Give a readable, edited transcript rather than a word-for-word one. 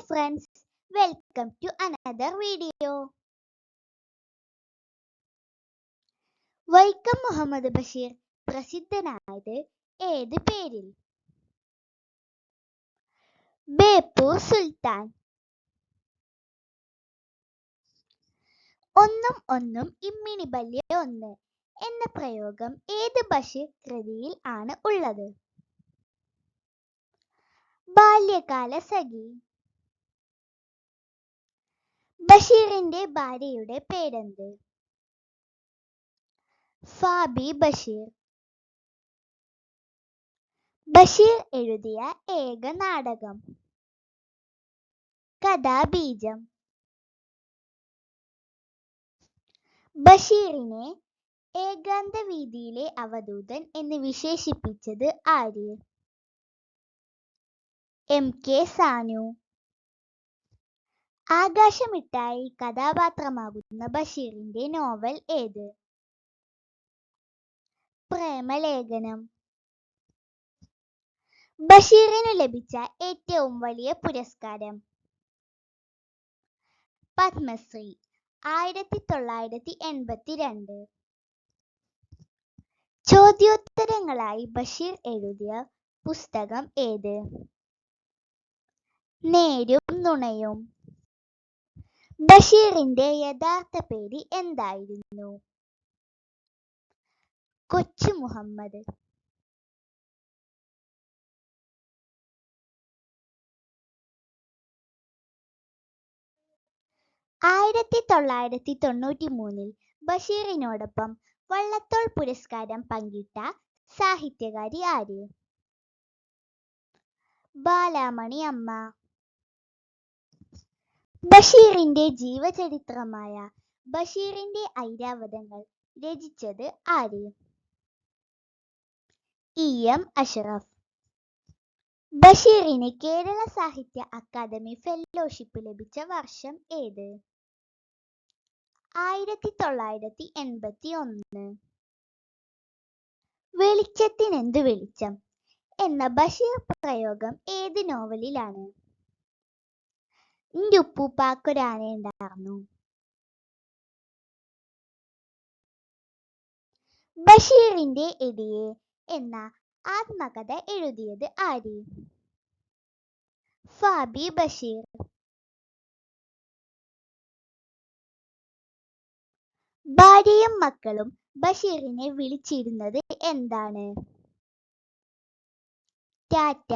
friends, welcome to another video. Vaikom Muhammad Basheer പ്രസിദ്ധനായത് ഏത് പേരിൽ? ബേപ്പൂർ സുൽത്താൻ. ഒന്നും ഒന്നും ഇമ്മിണി ബല്യ ഒന്ന് എന്ന പ്രയോഗം ഏത് ബഷീർ കൃതിയിൽ ആണ് ഉള്ളത്? ബാല്യകാല സഖി. ബഷീറിന്റെ ഭാര്യയുടെ പേരെന്ത്? ഫാബി ബഷീർ. ബഷീർ എഴുതിയ ഏക നാടകം? കഥാബീജം. ബഷീറിനെ ഏകാന്ത വീതിയിലെ അവധൂതൻ എന്ന് വിശേഷിപ്പിച്ചത് ആര്? MK സാനു. ആകാശമിട്ടായി കഥാപാത്രമാകുന്ന ബഷീറിന്റെ നോവൽ ഏത്? പ്രേമലേഖനം. ബഷീറിനു ലഭിച്ച ഏറ്റവും വലിയ പുരസ്കാരം? പത്മശ്രീ 1982. ചോദ്യോത്തരങ്ങളായി ബഷീർ എഴുതിയ പുസ്തകം ഏത്? നേരും നുണയും. ബഷീറിന്റെ യഥാർത്ഥ പേര് എന്തായിരുന്നു? കൊച്ചു മുഹമ്മദ്. ൽ ബഷീറിനോടൊപ്പം വള്ളത്തോൾ പുരസ്കാരം പങ്കിട്ട സാഹിത്യകാരി ആര്? ബാലാമണി അമ്മ. ബഷീറിന്റെ ജീവചരിത്രമായ ബഷീറിന്റെ ഐരാവതങ്ങൾ രചിച്ചത് ആര്? EM അഷ്റഫ്. ബഷീറിന് കേരള സാഹിത്യ അക്കാദമി ഫെലോഷിപ്പ് ലഭിച്ച വർഷം ഏത്? 1981. വെളിച്ചത്തിനെന്തു വെളിച്ചം എന്ന ബഷീർ പ്രയോഗം ഏത് നോവലിലാണ്? ഇന്റുപ്പൂപ്പാക്കൊരാനയുണ്ടാർന്നു. ബഷീറിന്റെ എടിയെ എന്ന ആത്മകഥ എഴുതിയത് ആര്? ഫാബി ബഷീർ. ഭാര്യയും മക്കളും ബഷീറിനെ വിളിച്ചിരുന്നത് എന്താണ്? ടാറ്റ.